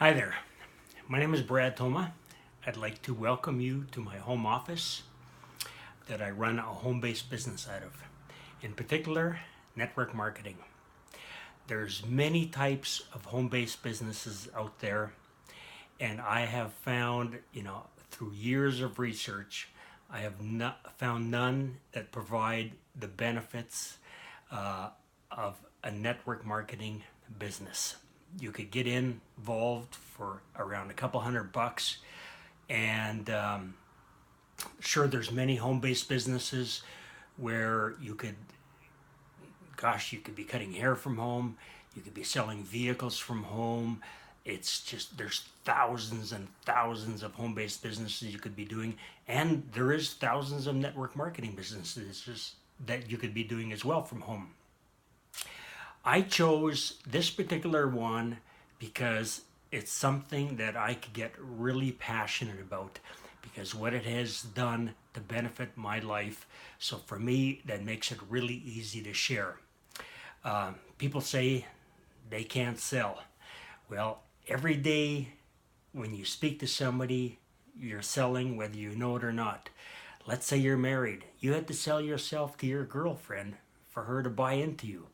Hi there, my name is Brad Thoma. I'd like to welcome you to my home office that I run a home-based business out of. In particular, network marketing. There's many types of home-based businesses out there, and I have found, through years of research, I have not found none that provide the benefits of a network marketing business. You could get involved for around a couple $100, and sure, there's many home-based businesses where you could be cutting hair from home, you could be selling vehicles from home. It's just there's thousands and thousands of home-based businesses you could be doing, and there is thousands of network marketing businesses just that you could be doing as well from home. I chose this particular one because it's something that I could get really passionate about because what it has done to benefit my life. So for me, that makes it really easy to share. People say they can't sell. Well, every day when you speak to somebody, you're selling whether you know it or not. Let's say you're married. You had to sell yourself to your girlfriend for her to buy into you.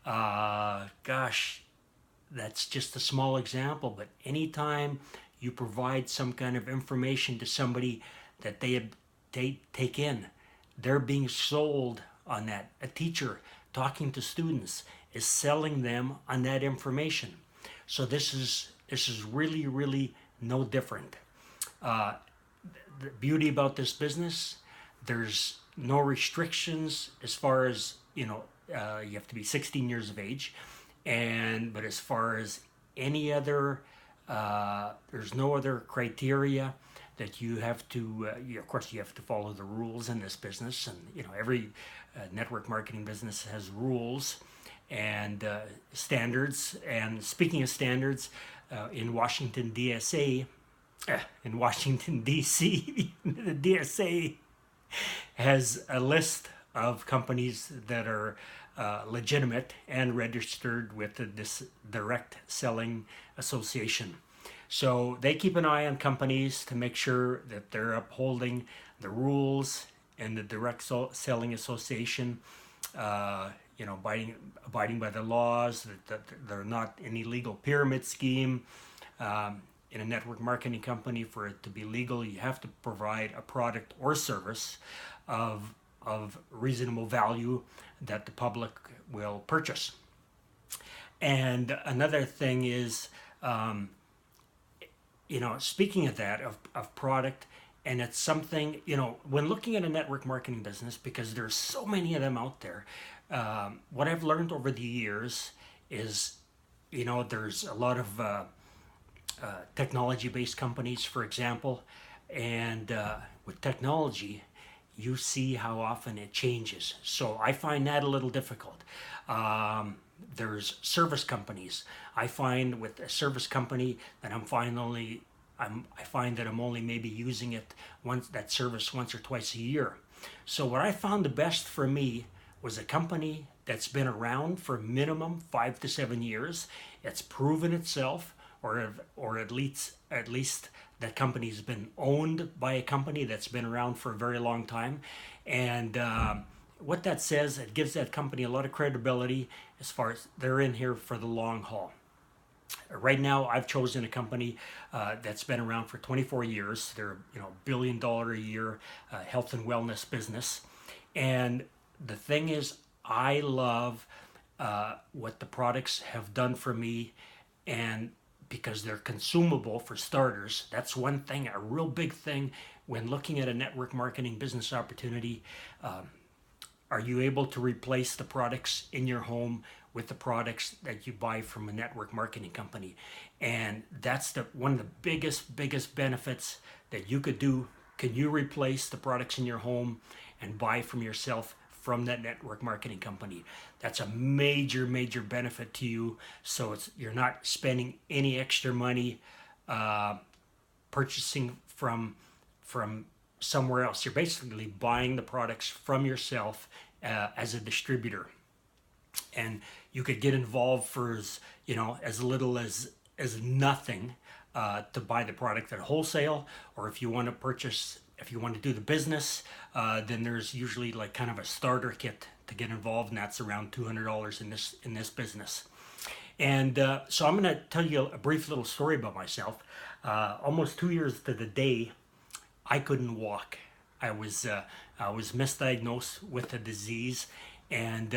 Gosh, that's just a small example, but anytime you provide some kind of information to somebody that they take in, they're being sold on that. A teacher talking to students is selling them on that information. So this is really no different. The beauty about this business, there's no restrictions as far as you have to be 16 years of age, but as far as any other, there's no other criteria that you have to. Of course, you have to follow the rules in this business, and every network marketing business has rules and standards. And speaking of standards, in Washington DSA, in Washington D.C., the DSA has a list of companies that are legitimate and registered with this Direct Selling Association. So they keep an eye on companies to make sure that they're upholding the rules and the Direct Selling Association, abiding by the laws, that they're not an illegal pyramid scheme. In a network marketing company, for it to be legal, you have to provide a product or service of reasonable value that the public will purchase. And another thing is, speaking of that, of product, and it's something, when looking at a network marketing business, because there's so many of them out there, what I've learned over the years is, there's a lot of technology-based companies, for example, and with technology, you see how often it changes. So I find that a little difficult. There's service companies. I find with a service company that I find that I'm only maybe using that service once or twice a year. So what I found the best for me was a company that's been around for minimum 5 to 7 years. It's proven itself, or at least that company's been owned by a company that's been around for a very long time. And what that says, it gives that company a lot of credibility as far as they're in here for the long haul. Right now, I've chosen a company that's been around for 24 years. They're $1 billion a year health and wellness business. And the thing is, I love what the products have done for me, and because they're consumable for starters. That's one thing, a real big thing when looking at a network marketing business opportunity. Are you able to replace the products in your home with the products that you buy from a network marketing company? And that's one of the biggest benefits that you could do. Can you replace the products in your home and buy from yourself from that network marketing company? That's a major benefit to you. So you're not spending any extra money purchasing from somewhere else. You're basically buying the products from yourself as a distributor, and you could get involved for as little as as nothing to buy the product at wholesale, or if you want to purchase, if you want to do the business, then there's usually like kind of a starter kit to get involved, and that's around $200 in this business. And so I'm going to tell you a brief little story about myself. Almost 2 years to the day, I couldn't walk. I was misdiagnosed with a disease, and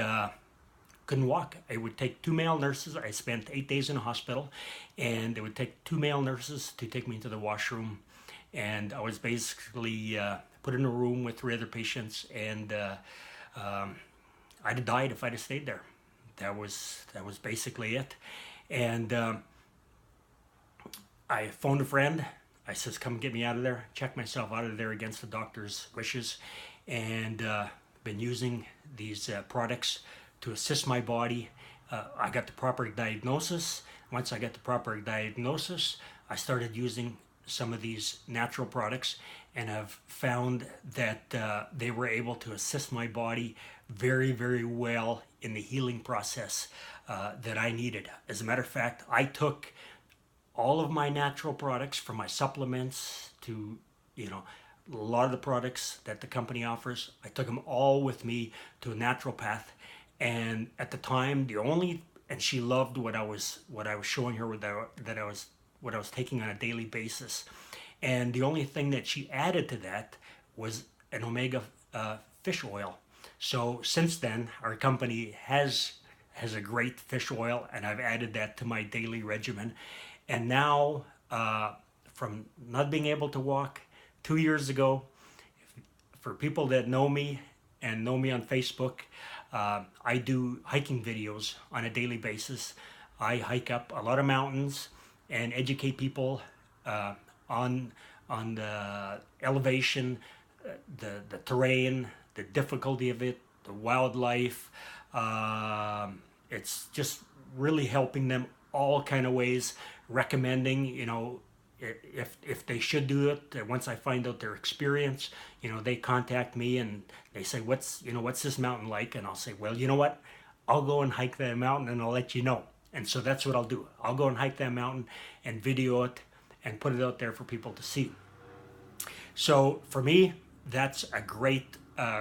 couldn't walk. It would take two male nurses. I spent 8 days in a hospital, and it would take two male nurses to take me to the washroom. And I was basically put in a room with three other patients, and I'd have died if I'd have stayed there. That was basically it. And I phoned a friend. I says, "Come get me out of there." Check myself out of there against the doctor's wishes, and been using these products to assist my body. I got the proper diagnosis. Once I got the proper diagnosis, I started using some of these natural products, and I've found that they were able to assist my body very, very well in the healing process that I needed. As a matter of fact, I took all of my natural products, from my supplements to, a lot of the products that the company offers. I took them all with me to a naturopath, and at the time, and she loved what I was showing her, what I was taking on a daily basis, and the only thing that she added to that was an omega fish oil. So since then, our company has a great fish oil, and I've added that to my daily regimen. And now, from not being able to walk 2 years ago, for people that know me and know me on Facebook, I do hiking videos on a daily basis. I hike up a lot of mountains and educate people on the elevation, the terrain, the difficulty of it, the wildlife. It's just really helping them all kind of ways, recommending, if they should do it. Once I find out their experience, they contact me and they say, what's this mountain like? And I'll say, well, you know what? I'll go and hike that mountain and I'll let you know. And so that's what I'll do. I'll go and hike that mountain and video it and put it out there for people to see. So for me, that's a great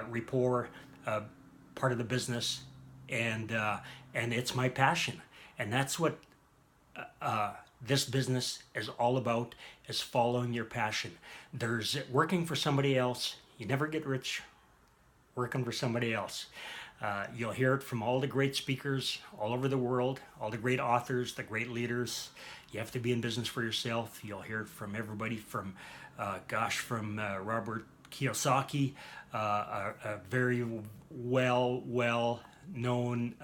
rapport part of the business, and it's my passion, and that's what this business is all about: is following your passion. There's working for somebody else. You never get rich working for somebody else. You'll hear it from all the great speakers all over the world, all the great authors, the great leaders. You have to be in business for yourself. You'll hear it from everybody from Robert Kiyosaki, a very well known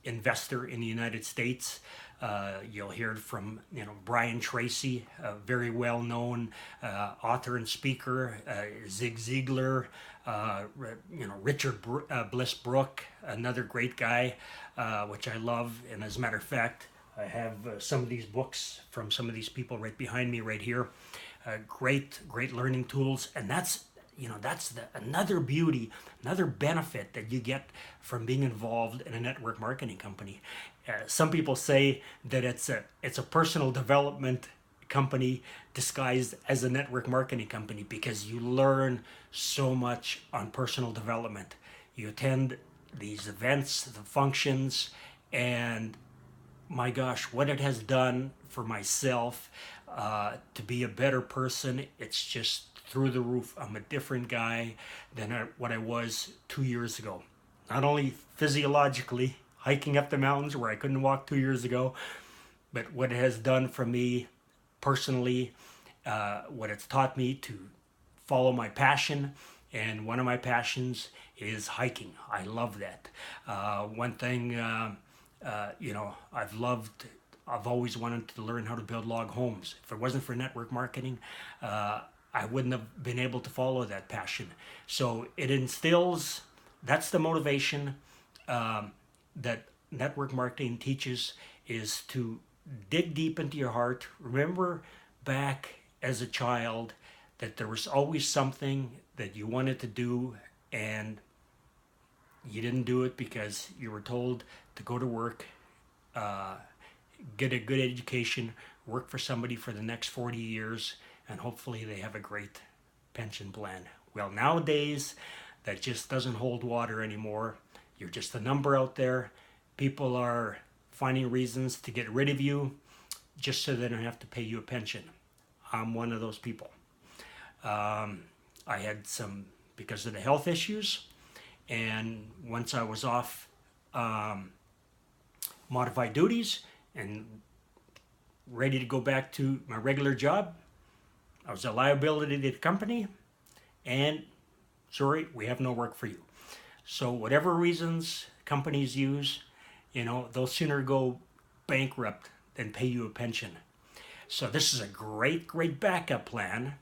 investor in the United States. You'll hear it from Brian Tracy, a very well known author and speaker. Zig Ziglar, Richard Bliss Brooke, another great guy, which I love. And as a matter of fact, I have some of these books from some of these people right behind me, right here. Great learning tools, and that's another beauty, another benefit that you get from being involved in a network marketing company. Some people say that it's a personal development company disguised as a network marketing company, because you learn so much on personal development. You attend these events, the functions, and my gosh, what it has done for myself to be a better person, it's just through the roof. I'm a different guy than what I was 2 years ago. Not only physiologically, hiking up the mountains where I couldn't walk 2 years ago, but what it has done for me personally, what it's taught me to follow my passion. And one of my passions is hiking. I love that. One thing, I've always wanted to learn how to build log homes. If it wasn't for network marketing, I wouldn't have been able to follow that passion. So it instills, that's the motivation that network marketing teaches, is to dig deep into your heart. Remember back as a child that there was always something that you wanted to do, and you didn't do it because you were told to go to work, get a good education, work for somebody for the next 40 years, and hopefully they have a great pension plan. Well, nowadays, that just doesn't hold water anymore. You're just a number out there. People are finding reasons to get rid of you just so they don't have to pay you a pension. I'm one of those people. I had some, because of the health issues, and once I was off modified duties and ready to go back to my regular job, I was a liability to the company, and sorry, we have no work for you. So whatever reasons companies use, they'll sooner go bankrupt than pay you a pension. So this is a great, great backup plan.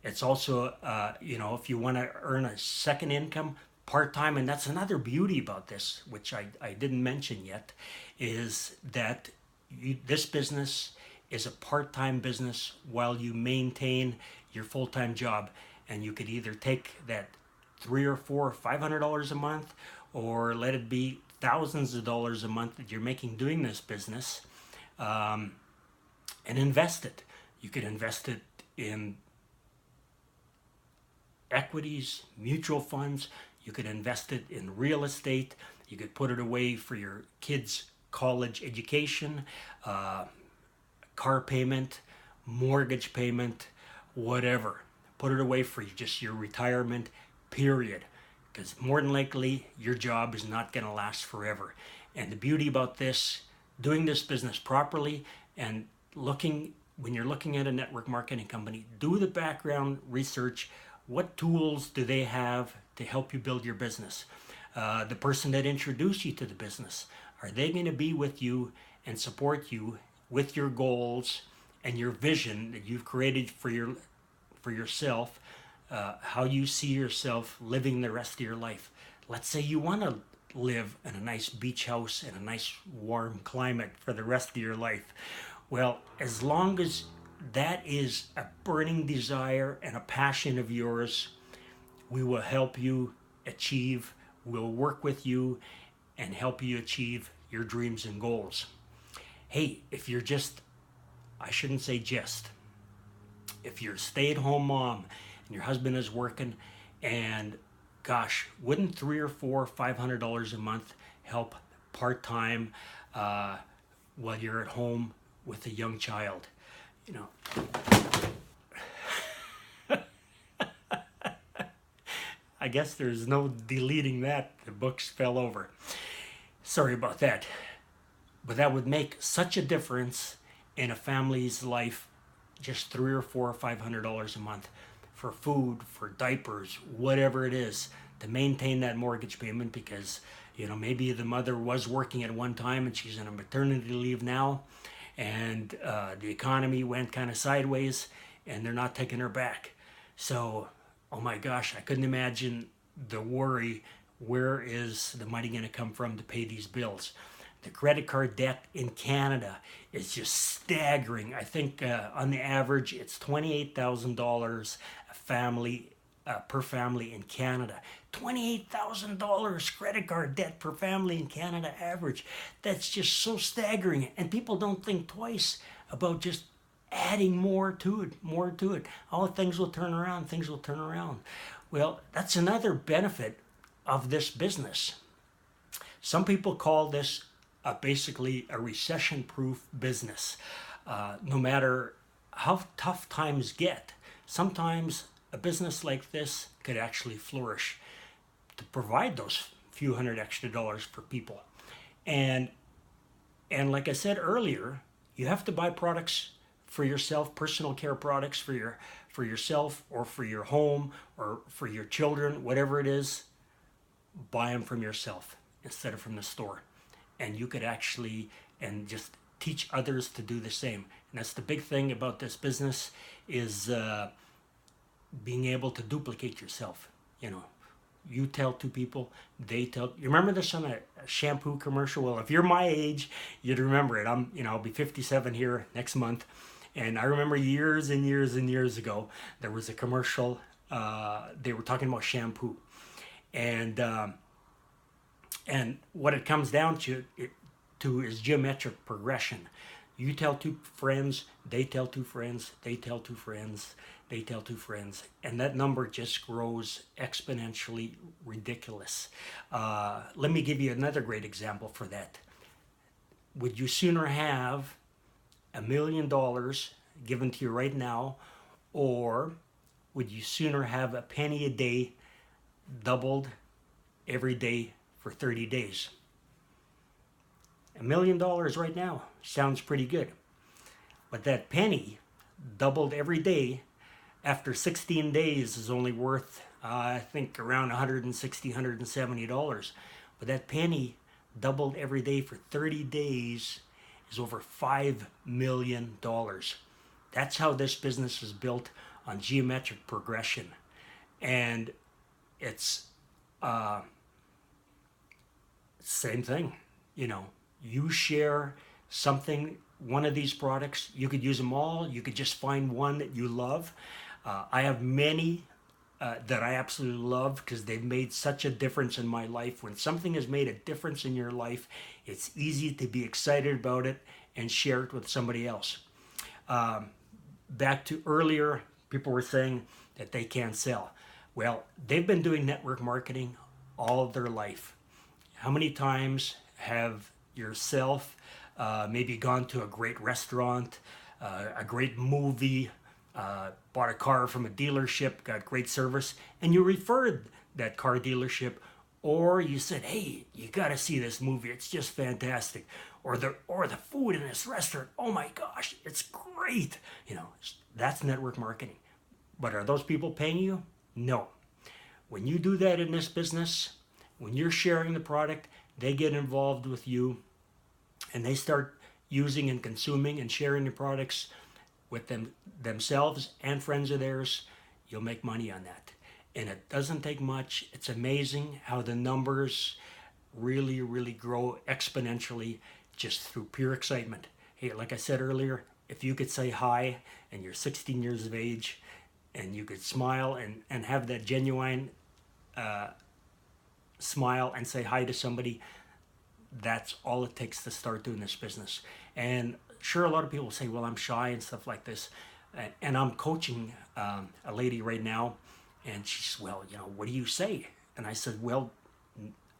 It's also, if you want to earn a second income part-time, and that's another beauty about this, which I didn't mention yet, is that this business is a part-time business while you maintain your full-time job. And you could either take that $300 or $400 or $500 a month, or let it be thousands of dollars a month that you're making doing this business, and invest it. You could invest it in equities, mutual funds. You could invest it in real estate. You could put it away for your kids' college education, car payment, mortgage payment, whatever. Put it away for just your retirement, period. Because more than likely, your job is not going to last forever. And the beauty about this, doing this business properly, and when you're looking at a network marketing company, do the background research. What tools do they have to help you build your business? The person that introduced you to the business, are they going to be with you and support you with your goals and your vision that you've created for yourself, how you see yourself living the rest of your life? Let's say you want to live in a nice beach house in a nice warm climate for the rest of your life. Well, as long as that is a burning desire and a passion of yours, we will help you achieve, we'll work with you and help you achieve your dreams and goals. Hey, if you're if you're a stay-at-home mom and your husband is working, and gosh, wouldn't $300 or $400 or $500 a month help part-time while you're at home with a young child? I guess there's no deleting that. The books fell over. Sorry about that. But that would make such a difference in a family's life, just $300 or $400 or $500 a month for food, for diapers, whatever it is, to maintain that mortgage payment, because maybe the mother was working at one time and she's on a maternity leave now, and the economy went kind of sideways and they're not taking her back. So, oh my gosh, I couldn't imagine the worry. Where is the money going to come from to pay these bills? The credit card debt in Canada is just staggering. I think on the average, it's $28,000 per family in Canada. $28,000 credit card debt per family in Canada average. That's just so staggering. And people don't think twice about just adding more to it. Oh, things will turn around. Well, that's another benefit of this business. Some people call this basically a recession-proof business. No matter how tough times get, sometimes a business like this could actually flourish to provide those few hundred extra dollars for people. And like I said earlier, you have to buy products for yourself, personal care products for yourself or for your home or for your children, whatever it is. Buy them from yourself instead of from the store. And you could actually just teach others to do the same. And that's the big thing about this business, is being able to duplicate yourself. You tell two people, they tell. You remember this on a shampoo commercial? Well, if you're my age, you'd remember it. I'll be 57 here next month, and I remember years and years and years ago there was a commercial. They were talking about shampoo, and what it comes down to is geometric progression. You tell two friends, they tell two friends, they tell two friends, they tell two friends, and that number just grows exponentially ridiculous. Let me give you another great example for that. Would you sooner have $1 million given to you right now, or would you sooner have a penny a day doubled every day for 30 days? $1 million right now sounds pretty good. But that penny doubled every day after 16 days is only worth, I think, around $160, $170. But that penny doubled every day for 30 days is over $5 million. That's how this business is built, on geometric progression. And it's same thing, you know. You share something, one of these products, you could use them all. You could just find one that you love. I have many that I absolutely love because they've made such a difference in my life. When something has made a difference in your life, it's easy to be excited about it and share it with somebody else. Back to earlier, people were saying that they can't sell. Well, they've been doing network marketing all of their life. How many times have yourself maybe gone to a great restaurant, a great movie, bought a car from a dealership, got great service, and you referred that car dealership, or you said, hey, you got to see this movie, it's just fantastic, or the food in this restaurant, oh my gosh, it's great. You know, that's network marketing. But are those people paying you? No. When you do that in this business, when you're sharing the product, they get involved with you and they start using and consuming and sharing the products with themselves and friends of theirs. You'll make money on that. And it doesn't take much. It's amazing how the numbers really, really grow exponentially just through pure excitement. Hey, like I said earlier, if you could say hi and you're 16 years of age and you could smile and have that genuine smile and say hi to somebody, that's all it takes to start doing this business. And sure, a lot of people say, well, I'm shy and stuff like this. And I'm coaching a lady right now, and she says, well, you know, what do you say? And I said, well,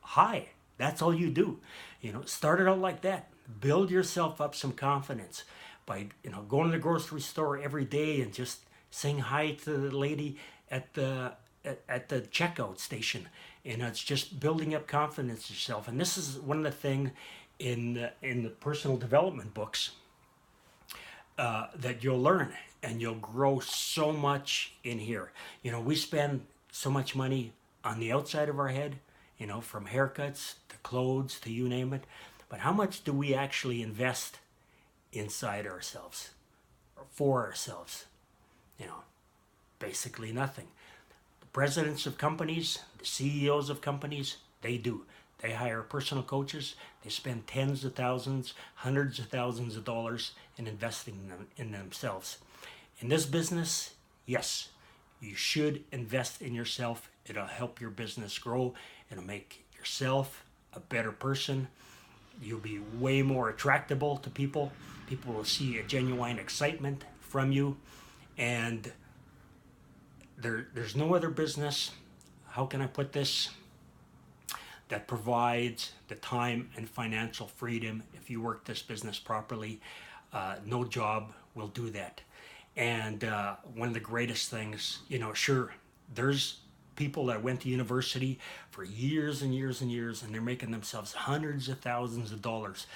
hi, that's all you do. You know, start it out like that. Build yourself up some confidence by, you know, going to the grocery store every day and just saying hi to the lady at the checkout station. And it's just building up confidence in yourself. And this is one of the things in the personal development books that you'll learn, and you'll grow so much in here. You know, we spend so much money on the outside of our head, you know, from haircuts to clothes to you name it. But how much do we actually invest inside ourselves or for ourselves? You know, basically nothing. The presidents of companies, the CEOs of companies, they do. They hire personal coaches. They spend tens of thousands, hundreds of thousands of dollars in investing in themselves. In this business, yes, you should invest in yourself. It'll help your business grow. It'll make yourself a better person. You'll be way more attractable to people. People will see a genuine excitement from you. And there's no other business, how can I put this, that provides the time and financial freedom if you work this business properly. No job will do that. And one of the greatest things, you know, sure, there's people that went to university for years and years and years, and they're making themselves hundreds of thousands of dollars.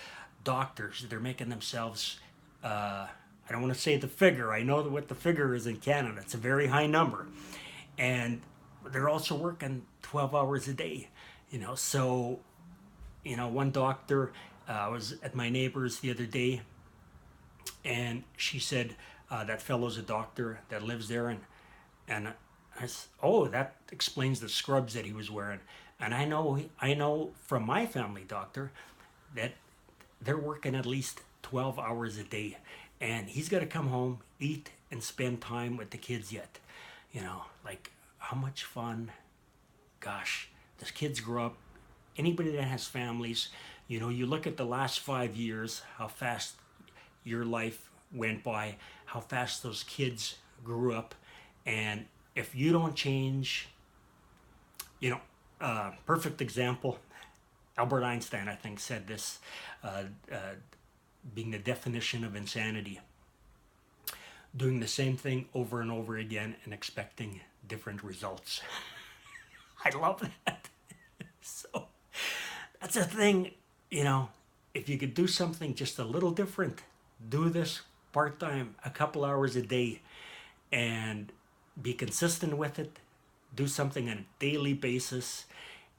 Doctors, they're making themselves, I don't want to say the figure. I know what the figure is in Canada. It's a very high number. And they're also working 12 hours a day, you know. So, you know, one doctor, I was at my neighbor's the other day, and she said, that fellow's a doctor that lives there. And I said, oh, that explains the scrubs that he was wearing. And I know from my family doctor that they're working at least 12 hours a day. And he's got to come home, eat, and spend time with the kids yet. You know, like, how much fun. Gosh, the kids grow up. Anybody that has families, you know, you look at the last 5 years, how fast your life went by, how fast those kids grew up. And if you don't change, you know, perfect example, Albert Einstein, I think, said this, uh, uh, being the definition of insanity: doing the same thing over and over again and expecting different results. I love that. So that's a thing, you know, if you could do something just a little different, do this part time, a couple hours a day, and be consistent with it, do something on a daily basis,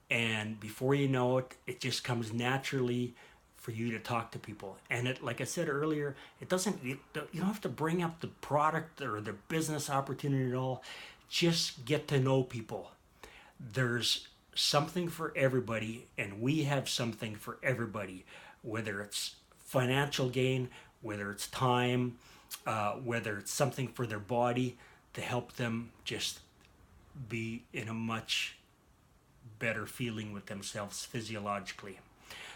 and before you know it, it just comes naturally for you to talk to people. And it, like I said earlier, it doesn't, you don't have to bring up the product or the business opportunity at all. Just get to know people. There's something for everybody, and we have something for everybody, whether it's financial gain, whether it's time, whether it's something for their body to help them just be in a much better feeling with themselves physiologically.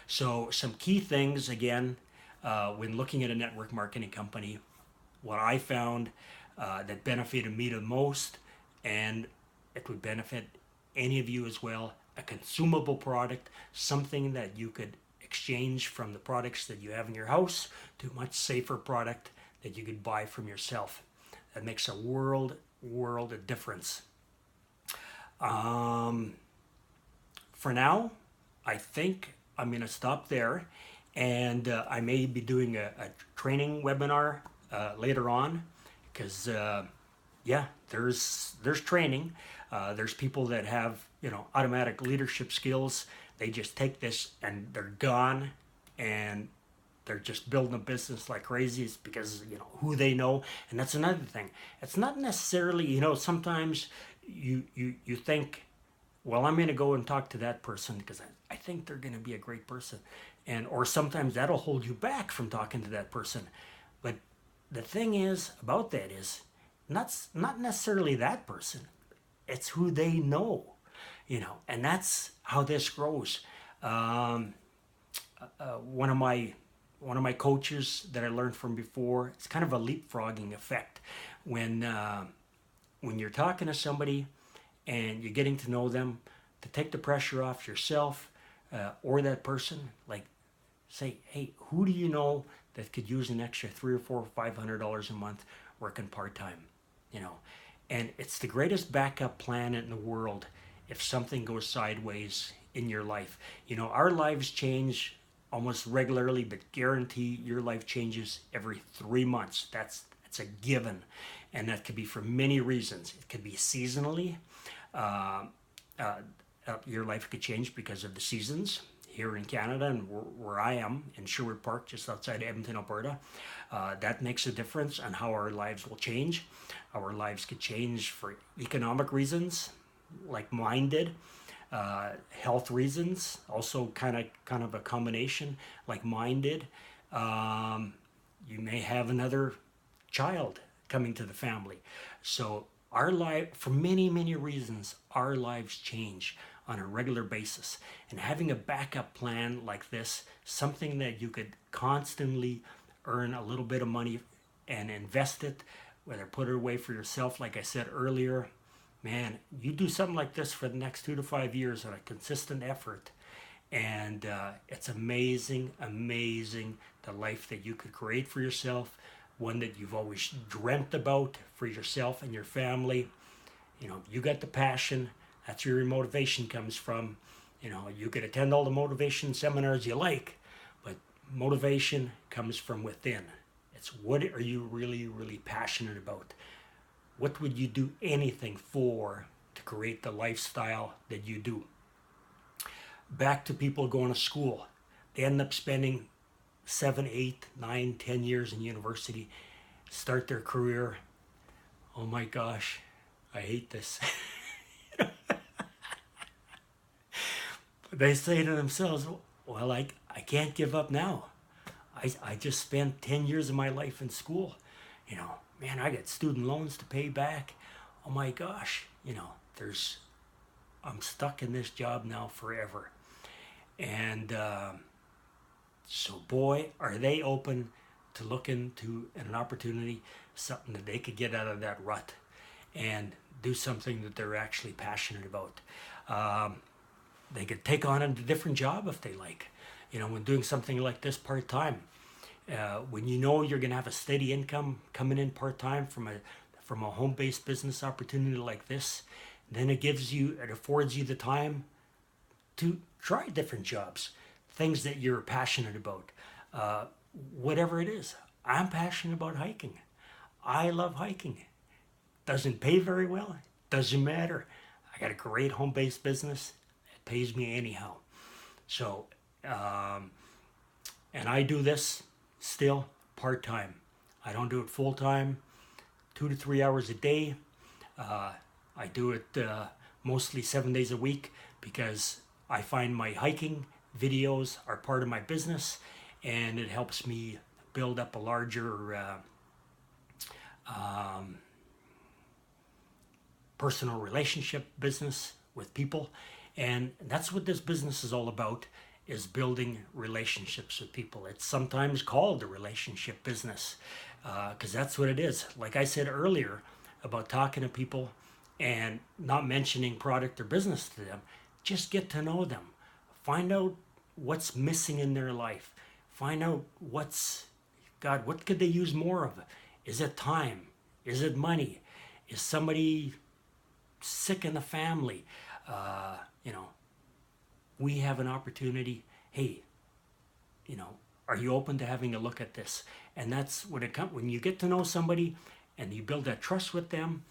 So, some key things again, when looking at a network marketing company, what I found that benefited me the most, and it would benefit any of you as well: a consumable product, something that you could exchange from the products that you have in your house to a much safer product that you could buy from yourself. That makes a world of difference. For now, I think I'm going to stop there, and I may be doing a training webinar later on, because yeah, there's training. There's people that have, you know, automatic leadership skills. They just take this and they're gone, and they're just building a business like crazy. It's because, you know, who they know. And that's another thing. It's not necessarily, you know, sometimes you think, well, I'm going to go and talk to that person because I think they're going to be a great person. And or sometimes that'll hold you back from talking to that person. But the thing is about that is not necessarily that person. It's who they know, you know, and that's how this grows. One of my coaches that I learned from before, it's kind of a leapfrogging effect. When you're talking to somebody and you're getting to know them, to take the pressure off yourself or that person, like say, hey, who do you know that could use an extra $300 or $400 or $500 a month working part time, you know? And it's the greatest backup plan in the world if something goes sideways in your life. You know, our lives change almost regularly, but guarantee your life changes every 3 months. That's a given, and that could be for many reasons. It could be seasonally. Your life could change because of the seasons here in Canada, and where I am in Sherwood Park, just outside Edmonton, Alberta. That makes a difference on how our lives will change. Our lives could change for economic reasons, like mine did. Health reasons, also kind of a combination, like mine did. You may have another child coming to the family. So our life, for many reasons, our lives change on a regular basis. And having a backup plan like this, something that you could constantly earn a little bit of money and invest it, whether put it away for yourself, like I said earlier, man, you do something like this for the next 2 to 5 years on a consistent effort, and it's amazing the life that you could create for yourself, one that you've always dreamt about for yourself and your family. You know, you got the passion. That's where your motivation comes from. You know, you could attend all the motivation seminars you like, but motivation comes from within. It's what are you really passionate about? What would you do anything for to create the lifestyle that you do? Back to people going to school. They end up spending 7, 8, 9, 10 years in university, start their career. Oh my gosh, I hate this. They say to themselves, well, I can't give up now. I just spent 10 years of my life in school. You know, man, I got student loans to pay back. Oh my gosh, you know, I'm stuck in this job now forever. And so boy, are they open to look into an opportunity, something that they could get out of that rut and do something that they're actually passionate about. They could take on a different job if they like. When doing something like this part-time, when you know you're going to have a steady income coming in part-time from a home-based business opportunity like this, then it affords you the time to try different jobs, things that you're passionate about, whatever it is. I'm passionate about hiking. I love hiking. Doesn't pay very well. Doesn't matter. I got a great home-based business. It pays me anyhow. So, and I do this still part-time. I don't do it full-time, 2 to 3 hours a day. I do it mostly 7 days a week because I find my hiking videos are part of my business, and it helps me build up a larger personal relationship business with people. And that's what this business is all about, is building relationships with people. It's sometimes called a relationship business because that's what it is. Like I said earlier about talking to people and not mentioning product or business to them, just get to know them. Find out what's missing in their life. Find out what could they use more of? Is it time? Is it money? Is somebody sick in the family? We have an opportunity. Hey, are you open to having a look at this? And that's when when you get to know somebody and you build that trust with them,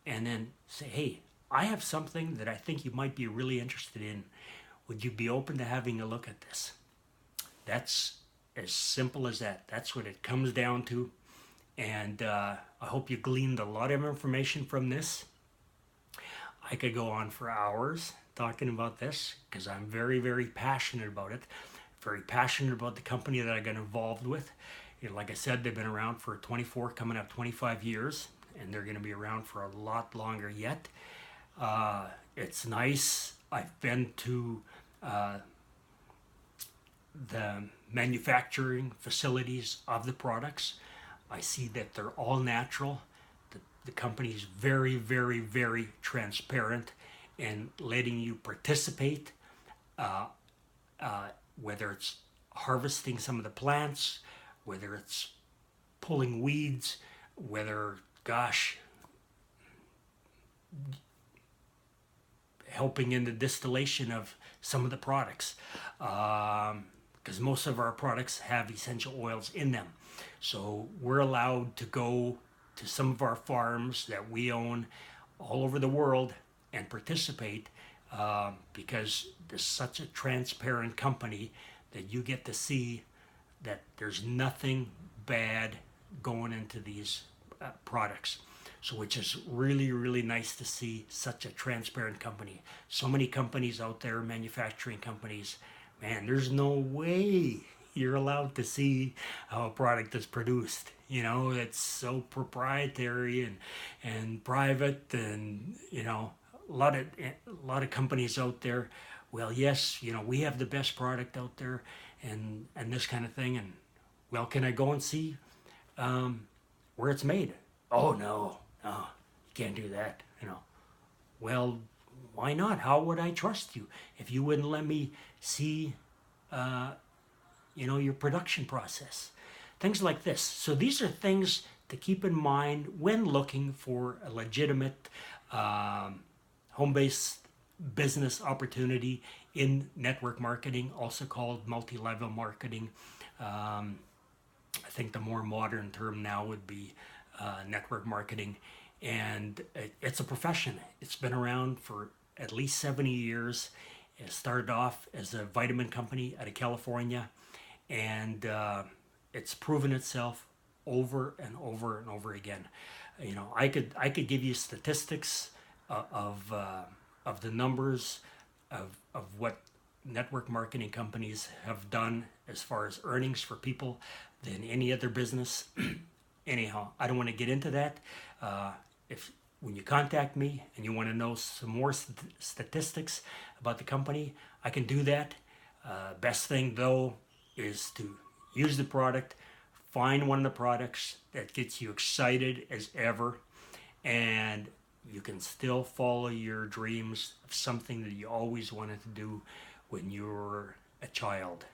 and then say, hey, I have something that I think you might be really interested in. Would you be open to having a look at this? That's as simple as that. That's what it comes down to. And I hope you gleaned a lot of information from this. I could go on for hours talking about this because I'm very, very passionate about it. Very passionate about the company that I got involved with. Like I said, they've been around for 24, coming up 25 years, and they're going to be around for a lot longer yet. It's nice. I've been to the manufacturing facilities of the products. I see that they're all natural. The company is very, very, very transparent in letting you participate, whether it's harvesting some of the plants, whether it's pulling weeds, whether, helping in the distillation of some of the products, because most of our products have essential oils in them. So we're allowed to go to some of our farms that we own all over the world and participate because there's such a transparent company that you get to see that there's nothing bad going into these products. So which is really, really nice to see such a transparent company. So many companies out there, manufacturing companies, man, there's no way you're allowed to see how a product is produced. It's so proprietary and private, and a lot of companies out there. Well, yes, we have the best product out there, and this kind of thing. And well, can I go and see where it's made? Oh no, you can't do that. Well, why not? How would I trust you if you wouldn't let me see your production process? Things like this. So these are things to keep in mind when looking for a legitimate home-based business opportunity in network marketing, also called multi-level marketing. I think the more modern term now would be network marketing. And it's a profession. It's been around for at least 70 years. It started off as a vitamin company out of California, and it's proven itself over and over and over again. I could give you statistics of the numbers of what network marketing companies have done as far as earnings for people than any other business. Anyhow, I don't want to get into that. When you contact me and you want to know some more statistics about the company, I can do that. Best thing though is to use the product, find one of the products that gets you excited as ever, and you can still follow your dreams of something that you always wanted to do when you were a child.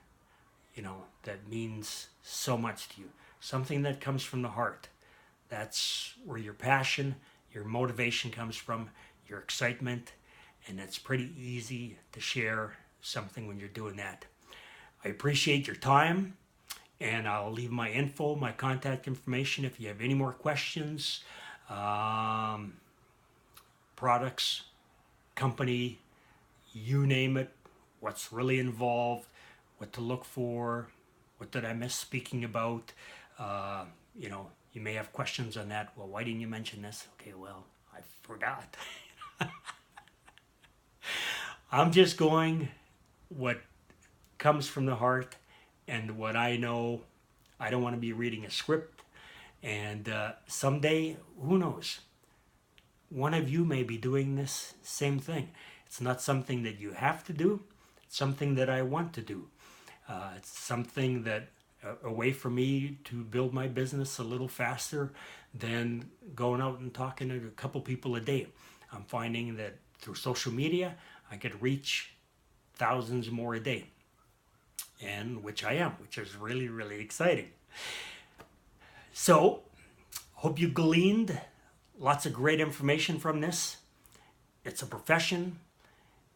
You know, that means so much to you. Something that comes from the heart. That's where your passion, your motivation comes from, your excitement, and it's pretty easy to share something when you're doing that. I appreciate your time, and I'll leave my info, my contact information if you have any more questions, products, company, you name it, what's really involved, what to look for, what did I miss speaking about. You know, you may have questions on that. Well, why didn't you mention this? Okay, well, I forgot. I'm just going what comes from the heart and what I know. I don't want to be reading a script. And someday, who knows? One of you may be doing this same thing. It's not something that you have to do. It's something that I want to do. It's something that a way for me to build my business a little faster than going out and talking to a couple people a day. I'm finding that through social media, I could reach thousands more a day, and which I am, which is really, really exciting. So, hope you gleaned lots of great information from this. It's a profession.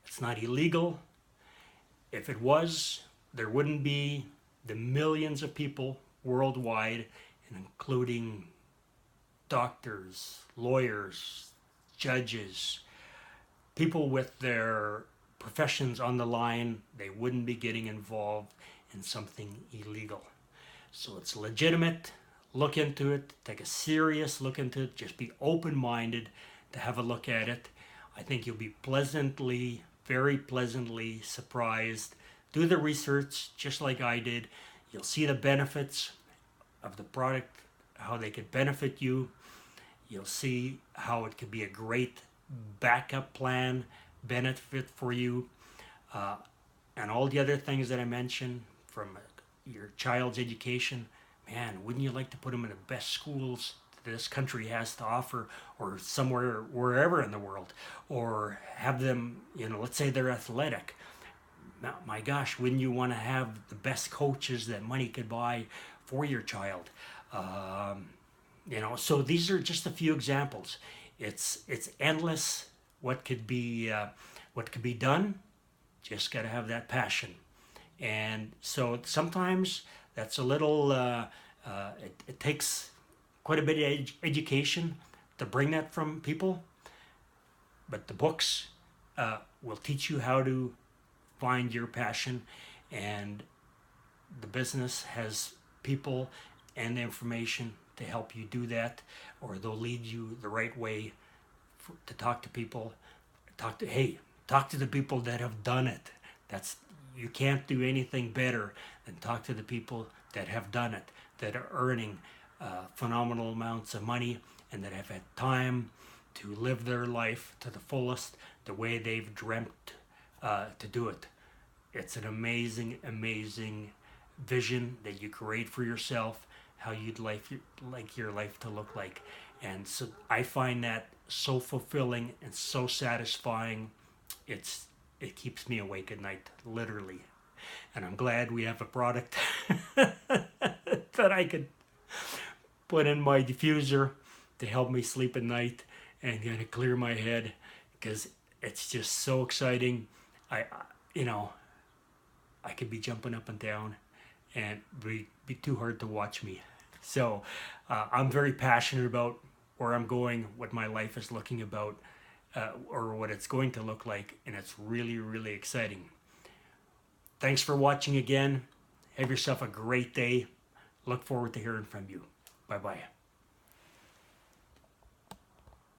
It's not illegal. If it was, there wouldn't be the millions of people worldwide, including doctors, lawyers, judges, people with their professions on the line. They wouldn't be getting involved in something illegal. So it's legitimate. Look into it. Take a serious look into it. Just be open-minded to have a look at it. I think you'll be pleasantly, very pleasantly surprised. Do the research just like I did. You'll see the benefits of the product, how they could benefit you. You'll see how it could be a great backup plan, benefit for you. And all the other things that I mentioned, from your child's education. Man, wouldn't you like to put them in the best schools this country has to offer, or somewhere, wherever in the world, or have them, you know, let's say they're athletic. Now, my gosh, wouldn't you want to have the best coaches that money could buy for your child? You know, so these are just a few examples. It's endless what could be done. Just got to have that passion. And so sometimes that's a little, it takes quite a bit of education to bring that from people. But the books will teach you how to find your passion, and the business has people and information to help you do that, or they'll lead you the right way to talk to people. Talk to the people that have done it. You can't do anything better than talk to the people that have done it, that are earning phenomenal amounts of money, and that have had time to live their life to the fullest, the way they've dreamt to do it. It's an amazing, amazing vision that you create for yourself, how you'd like your life to look like. And so I find that so fulfilling and so satisfying. It keeps me awake at night, literally. And I'm glad we have a product that I could put in my diffuser to help me sleep at night and kind of clear my head, because it's just so exciting. I could be jumping up and down, and it'd be too hard to watch me. So I'm very passionate about where I'm going, what my life is looking about, or what it's going to look like, and it's really, really exciting. Thanks for watching again. Have yourself a great day. Look forward to hearing from you. Bye-bye.